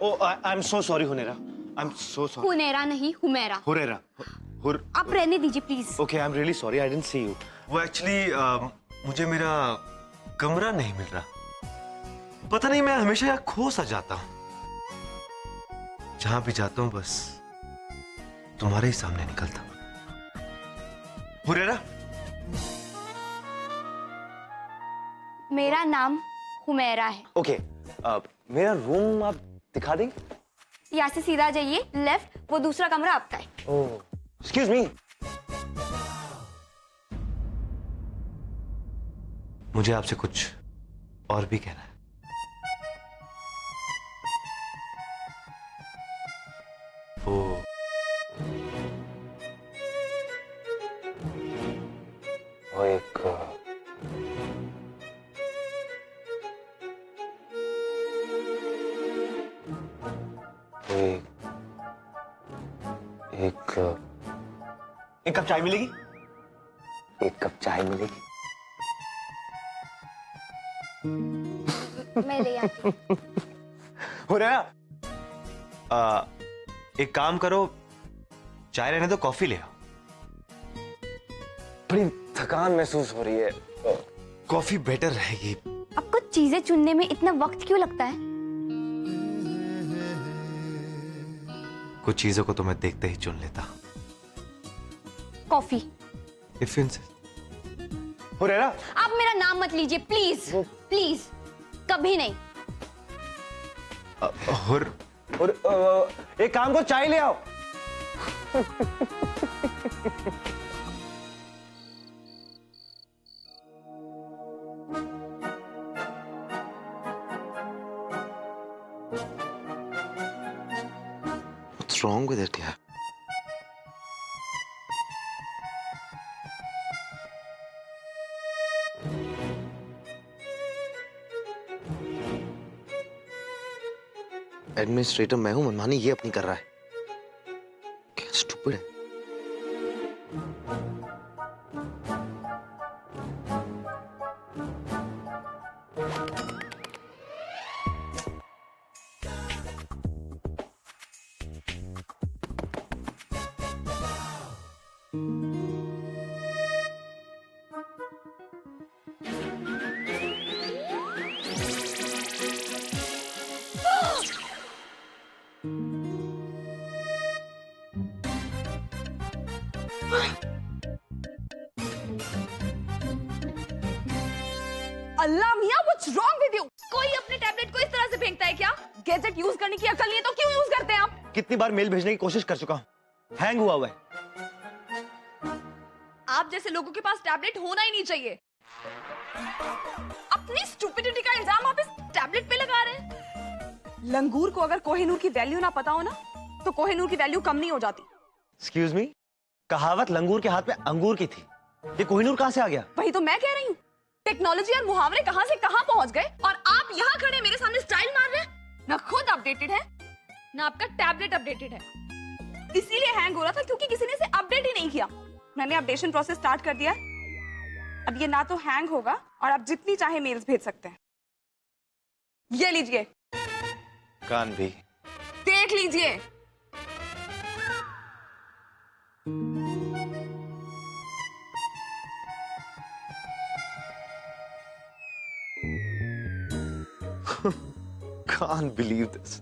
Oh, I'm so sorry, Hunera. I'm so sorry. हुनेरा नहीं, Humera. Hunera. आप रहने दीजिए please. Okay, I'm really sorry. I didn't see you. वो actually मुझे मेरा कमरा नहीं मिल रहा। पता नहीं, मैं हमेशा यहाँ खो सा जाता हूँ। जहां भी जाता हूँ बस तुम्हारे ही सामने निकलता हूँ। हुरेरा। मेरा नाम हुमेरा है। ओके, मेरा रूम आप दिखा देंगे? यहाँ से सीधा जाइए, लेफ्ट, वो दूसरा कमरा आपका है। ओह, एक्सक्यूज मी। मुझे आपसे कुछ और भी कहना है। वो एक एक कप चाय मिलेगी? एक कप चाय मिलेगी? मैं ले आती हूँ। हो रहा है? एक काम करो, चाय रहने दो, कॉफी ले आओ। बड़ी थकान महसूस हो रही है, कॉफी बेटर रहेगी। आपको चीजें चुनने में इतना वक्त क्यों लगता है? कुछ चीजों को तो मैं देखते ही चुन लेता। कॉफी। If you insist. हो रहा है? आप मेरा नाम मत लीजिए प्लीज, प्लीज, कभी नहीं। एक काम को चाय ले आओ। What's wrong with it, यार? एडमिनिस्ट्रेटर मैं हूं, मनमानी ये अपनी कर रहा है। क्या स्टूपिड है। अल्लाह मियां, व्हाट्स रॉन्ग विद यू? कोई अपने टैबलेट को इस तरह से फेंकता है क्या? गैजेट यूज करने की अकल नहीं है तो क्यों यूज करते हैं आप? कितनी बार मेल भेजने की कोशिश कर चुका हूं, हैंग हुआ है। आप जैसे लोगों के पास टैबलेट होना ही नहीं चाहिए। अपनी स्टूपिडिटी का इल्जाम आप इस टैबलेट पे लगा रहे हैं। लंगूर को अगर कोहिनूर की वैल्यू ना पता हो ना, तो कोहिनूर की वैल्यू कम नहीं हो जाती। एक्सक्यूज मी, कहावत लंगूर के हाथ में अंगूर की थी, ये कोहिनूर कहां से आ गया? वही तो मैं कह रही हूँ, टेक्नोलॉजी और मुहावरे कहां से कहां पहुंच गए और आप यहाँ खड़े मेरे सामने स्टाइल मार रहे हैं। ना खुद अपडेटेड है, ना आपका टैबलेट अपडेटेड है। इसीलिए हैंग हो रहा था क्योंकि किसी ने इसे अपडेट ही नहीं किया। मैंने अपडेशन प्रोसेस स्टार्ट कर दिया। अब ये ना तो हैंग होगा और आप जितनी चाहे मेल्स भेज सकते हैं। ये लीजिए, कान भी देख लीजिए। Can't believe this.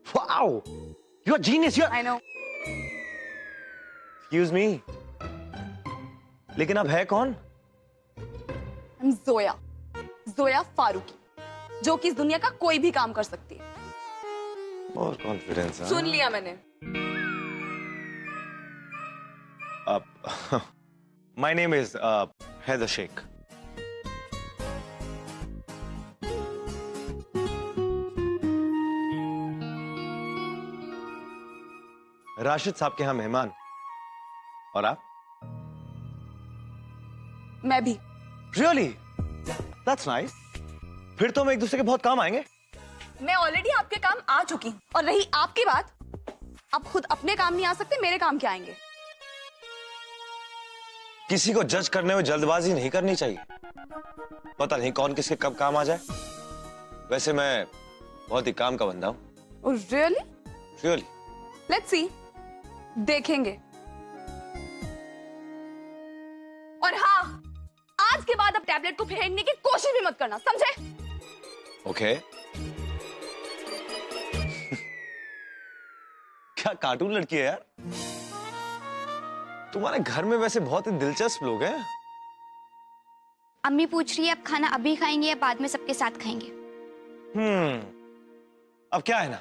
Wow, you're a genius. You're. I know. Excuse me. लेकिन अब है कौन? जोया, जोया फारूकी, जो कि इस दुनिया का कोई भी काम कर सकती है। और कॉन्फिडेंस। सुन लिया मैंने। My name is Heather Sheikh. Rashid साहब के यहाँ मेहमान। और आप? मैं भी। Really? That's nice. फिर तो हम एक दूसरे के बहुत काम आएंगे। मैं ऑलरेडी आपके काम आ चुकी हूँ। और रही आपकी बात, आप खुद अपने काम नहीं आ सकते, मेरे काम क्या आएंगे? किसी को जज करने में जल्दबाजी नहीं करनी चाहिए। पता नहीं कौन किसके कब काम आ जाए। वैसे मैं बहुत ही काम का बंदा हूं। रियली? रियली? लेट्स सी, देखेंगे। और हाँ, आज के बाद अब टैबलेट को फेंकने की कोशिश भी मत करना, समझे? ओके। क्या कार्टून लड़की है यार। तुम्हारे घर में वैसे बहुत ही दिलचस्प लोग हैं। अम्मी पूछ रही है, अब खाना अभी खाएंगे या बाद में सबके साथ खाएंगे? अब क्या है ना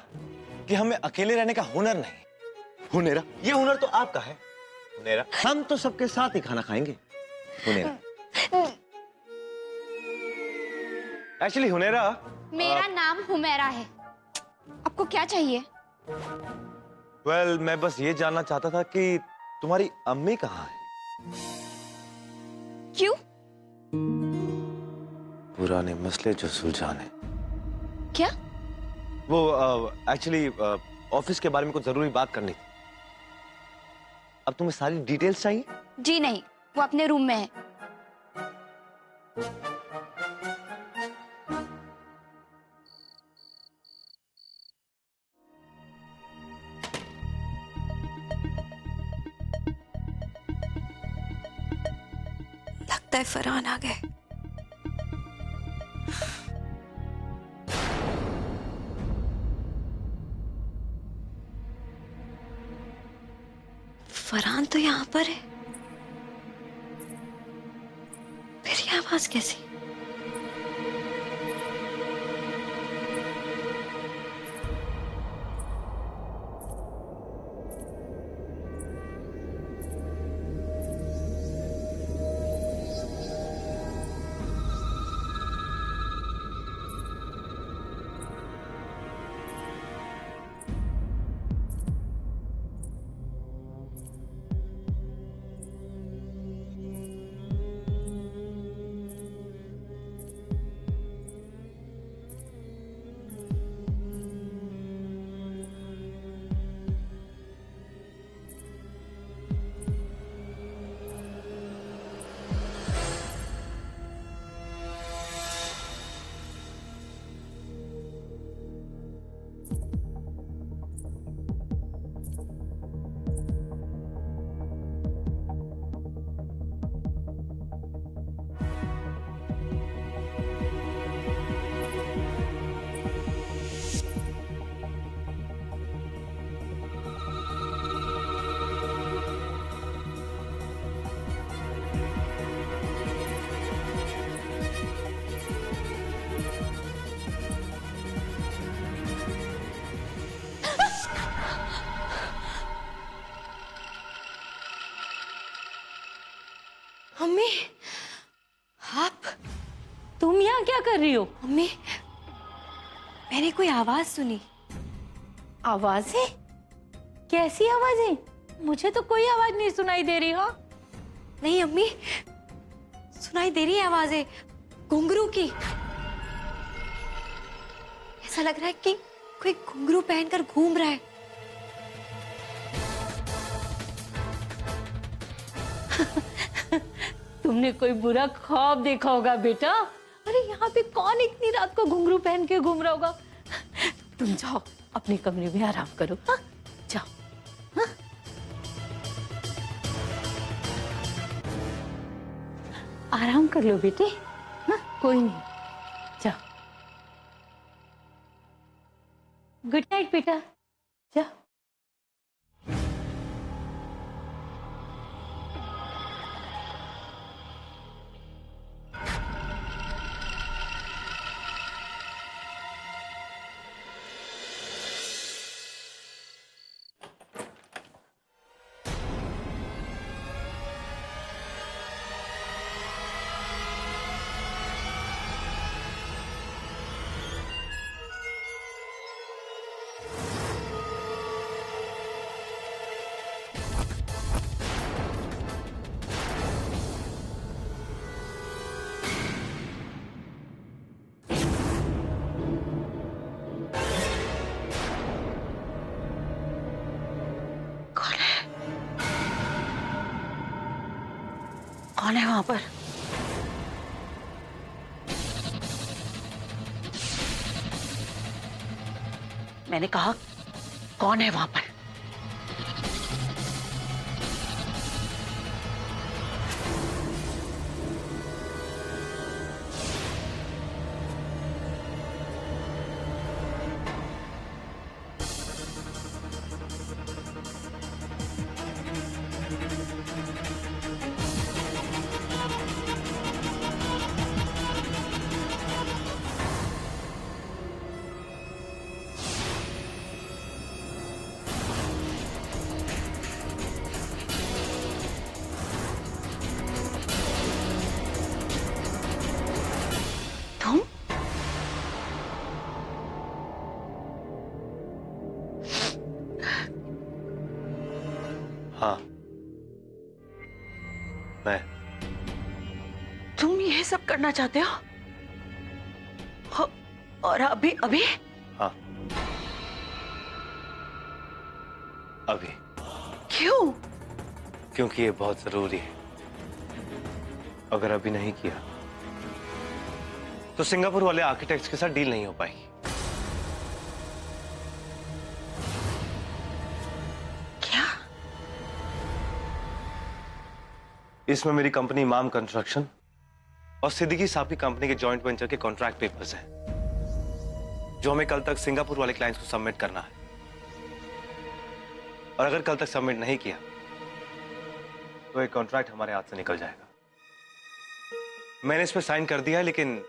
कि हमें अकेले रहने का हुनर नहीं। हुनेरा, ये हुनर तो आपका है। हुनेरा, हम तो सबके साथ ही खाना खाएंगे। हुनेरा, एक्चुअली हुनेरा, मेरा नाम हुमेरा है। आपको क्या चाहिए? वेल, मैं बस ये जानना चाहता था कि तुम्हारी अम्मी कहाँ है? क्यों? पुराने मसले जो सुलझाने। क्या? वो एक्चुअली ऑफिस के बारे में कुछ जरूरी बात करनी थी। अब तुम्हें सारी डिटेल्स चाहिए? जी नहीं, वो अपने रूम में है। लगता है फरहान आ गए। फरहान तो यहाँ पर है, फिर ये आवाज कैसी? मम्मी, आप? तुम यहाँ क्या कर रही हो? मम्मी, मैंने कोई आवाज सुनी। आवाजें? कैसी आवाजें? मुझे तो कोई आवाज नहीं सुनाई दे रही। हाँ, नहीं अम्मी, सुनाई दे रही है आवाजें, घुंघरू की। ऐसा लग रहा है कि कोई घुंघरू पहनकर घूम रहा है। तुमने कोई बुरा ख्वाब देखा होगा बेटा। अरे यहाँ पे कौन इतनी रात को घुंघरू पहन के घूम रहा होगा? तुम जाओ अपने कमरे में आराम करो। हाँ, जाओ। हाँ? आराम कर लो बेटे। हाँ, कोई नहीं, जाओ। गुड नाइट बेटा, जाओ। कौन है वहां पर? मैंने कहा कौन है वहां पर? तुम? हाँ, मैं। तुम ये सब करना चाहते हो? और अभी अभी? हाँ, अभी। क्यों? क्योंकि ये बहुत जरूरी है। अगर अभी नहीं किया तो सिंगापुर वाले आर्किटेक्ट्स के साथ डील नहीं हो पाएगी। क्या? इसमें मेरी कंपनी इमाम कंस्ट्रक्शन और सिद्दीकी साहब की कंपनी के जॉइंट वेंचर के कॉन्ट्रैक्ट पेपर्स हैं, जो हमें कल तक सिंगापुर वाले क्लाइंट्स को सबमिट करना है। और अगर कल तक सबमिट नहीं किया तो एक कॉन्ट्रैक्ट हमारे हाथ से निकल जाएगा। मैंने इस पर साइन कर दिया है, लेकिन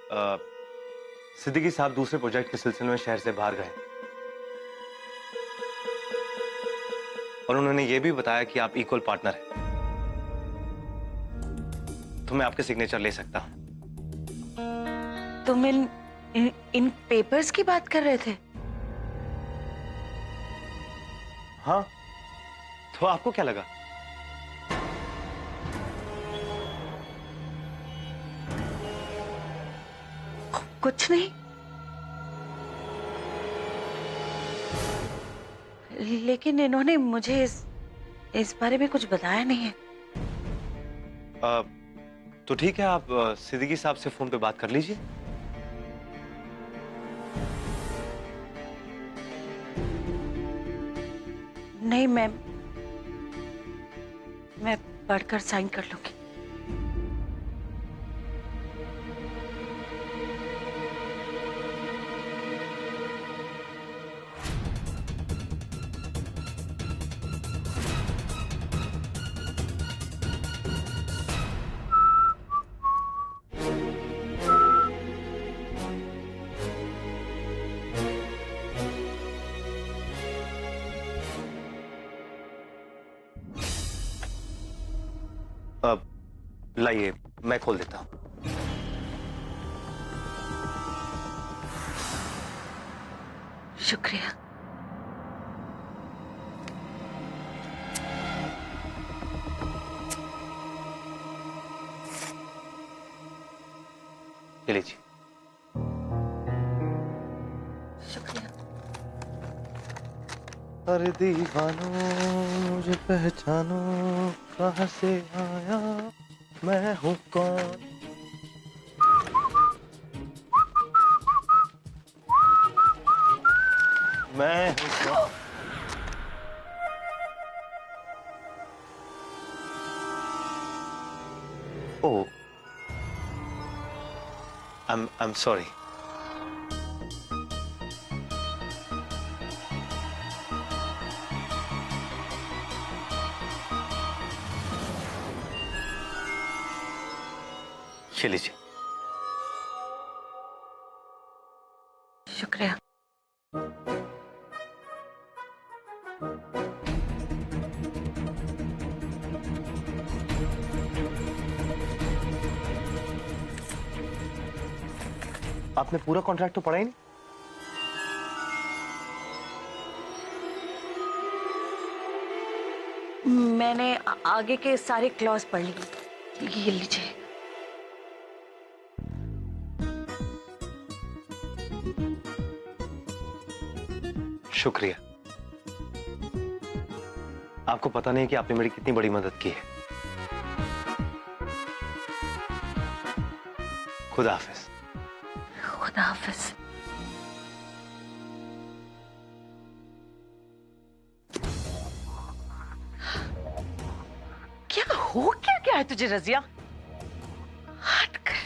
सिद्दीकी साहब दूसरे प्रोजेक्ट के सिलसिले में शहर से बाहर गए और उन्होंने ये भी बताया कि आप इक्वल पार्टनर हैं, तो मैं आपके सिग्नेचर ले सकता हूं। तुम इन पेपर्स की बात कर रहे थे? हाँ, तो आपको क्या लगा? कुछ नहीं, लेकिन इन्होंने मुझे इस बारे में कुछ बताया नहीं है। तो ठीक है, आप सिद्दीकी साहब से फोन पे बात कर लीजिए। नहीं, मैं पढ़कर साइन कर लूंगी। लाइए, मैं खोल देता हूं। शुक्रिया। ले लीजिए। शुक्रिया। अरे दीवानो मुझे पहचानो, कहां से आया मैं हूं कौन। मैं हूं कौन। Oh, I'm sorry. ये लीजिए। शुक्रिया। आपने पूरा कॉन्ट्रैक्ट तो पढ़ा ही नहीं? मैंने आगे के सारे क्लॉज पढ़ लिए। ये लीजिए। शुक्रिया। आपको पता नहीं कि आपने मेरी कितनी बड़ी मदद की है। खुदा हाफिज। खुदा हाफिज। है तुझे रजिया? हट कर।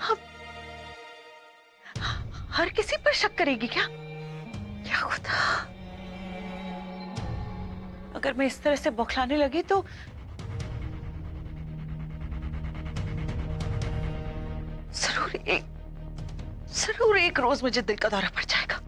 अब हर किसी पर शक करेगी क्या? क्या खुदा, अगर मैं इस तरह से बौखलाने लगी तो जरूर एक रोज मुझे दिल का दौरा पड़ जाएगा।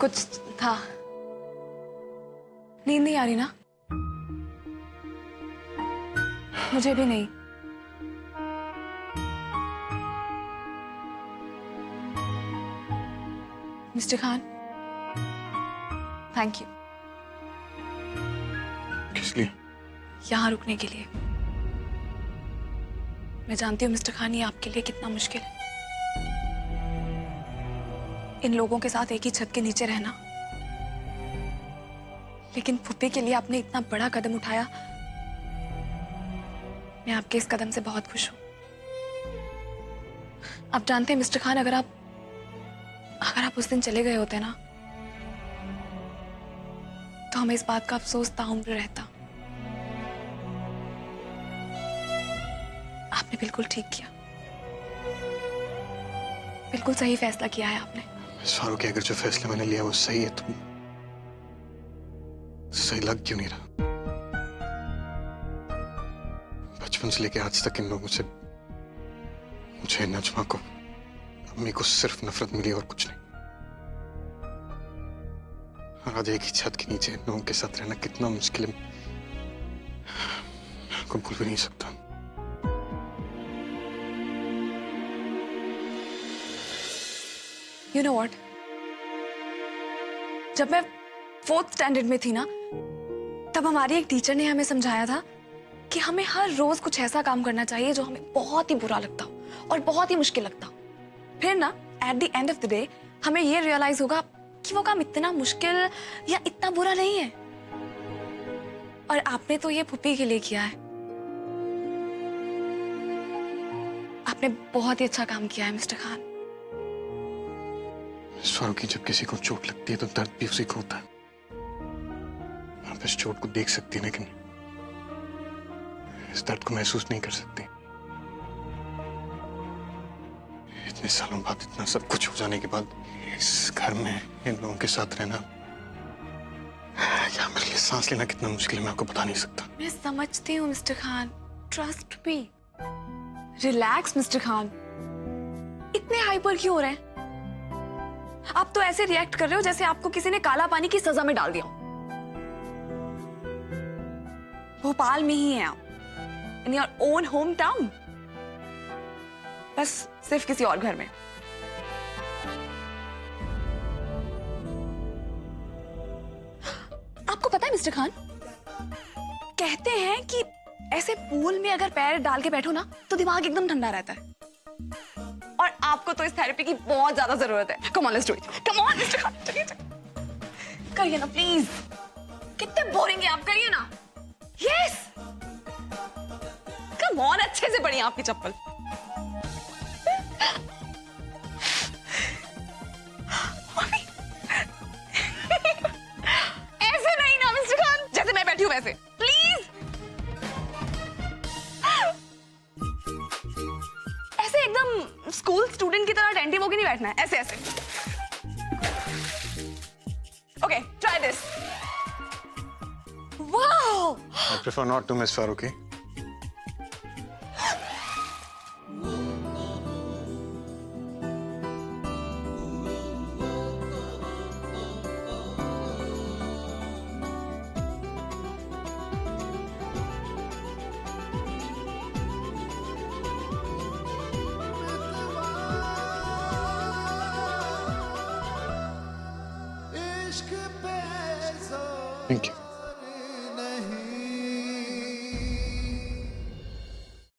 कुछ था। नींद नहीं आ रही ना? मुझे भी नहीं। मिस्टर खान, थैंक यू किस लिए? यहाँ रुकने के लिए। मैं जानती हूँ मिस्टर खान, ये आपके लिए कितना मुश्किल है, इन लोगों के साथ एक ही छत के नीचे रहना। लेकिन फुप्पी के लिए आपने इतना बड़ा कदम उठाया। मैं आपके इस कदम से बहुत खुश हूं। आप जानते हैं मिस्टर खान, अगर आप उस दिन चले गए होते ना, तो हमें इस बात का अफसोस ताउम्र रहता। आपने बिल्कुल ठीक किया, बिल्कुल सही फैसला किया है आपने। फारूक, अगर जो फैसला मैंने लिया वो सही है तो सही लग क्यों नहीं रहा? बचपन से लेके आज तक इन लोगों से मुझे, नजमा को, अम्मी को सिर्फ नफरत मिली और कुछ नहीं। और आज एक ही छत के नीचे इन लोगों के साथ रहना कितना मुश्किल है, मैं भूल भी नहीं सकता। You know what? जब मैं 4th स्टैंडर्ड में थी ना, तब हमारी एक टीचर ने हमें समझाया था कि हमें हर रोज कुछ ऐसा काम करना चाहिए जो हमें बहुत ही बुरा लगता हो और बहुत ही मुश्किल लगता हो। फिर ना at the end of the day हमें ये रियलाइज होगा कि वो काम इतना मुश्किल या इतना बुरा नहीं है। और आपने तो ये फुप्पी के लिए किया है। आपने बहुत ही अच्छा काम किया है मिस्टर खान। फारूकी, जब किसी को चोट लगती है तो दर्द भी उसी को होता है। आप इस चोट को देख सकती है लेकिन इस दर्द को महसूस नहीं कर सकती। इतने सालों बाद, इतना सब कुछ हो जाने के बाद इस घर में इन लोगों के साथ रहना, या मेरे लिए सांस लेना कितना मुश्किल है मैं आपको बता नहीं सकता। मैं समझती हूँ mister Khan, trust me. Relax mister Khan, इतने हाइपर क्यों हो रहे हैं? आप तो ऐसे रिएक्ट कर रहे हो जैसे आपको किसी ने काला पानी की सजा में डाल दिया। भोपाल में ही हैं आप, in your own home town, बस सिर्फ किसी और घर में। आपको पता है मिस्टर खान, कहते हैं कि ऐसे पूल में अगर पैर डाल के बैठो ना तो दिमाग एकदम ठंडा रहता है। और आपको तो इस थेरेपी की बहुत ज्यादा जरूरत है। Come on, let's do it. Come on mister Khan, चलिए करिए ना प्लीज। कितने बोरिंग है आप, करिए ना। यस, कम ऑन, अच्छे से पढ़िए आपकी चप्पल। रखना है, ऐसे ऐसे। Okay, try this. Wow, I prefer not to, Miss Faruqi. Thank you.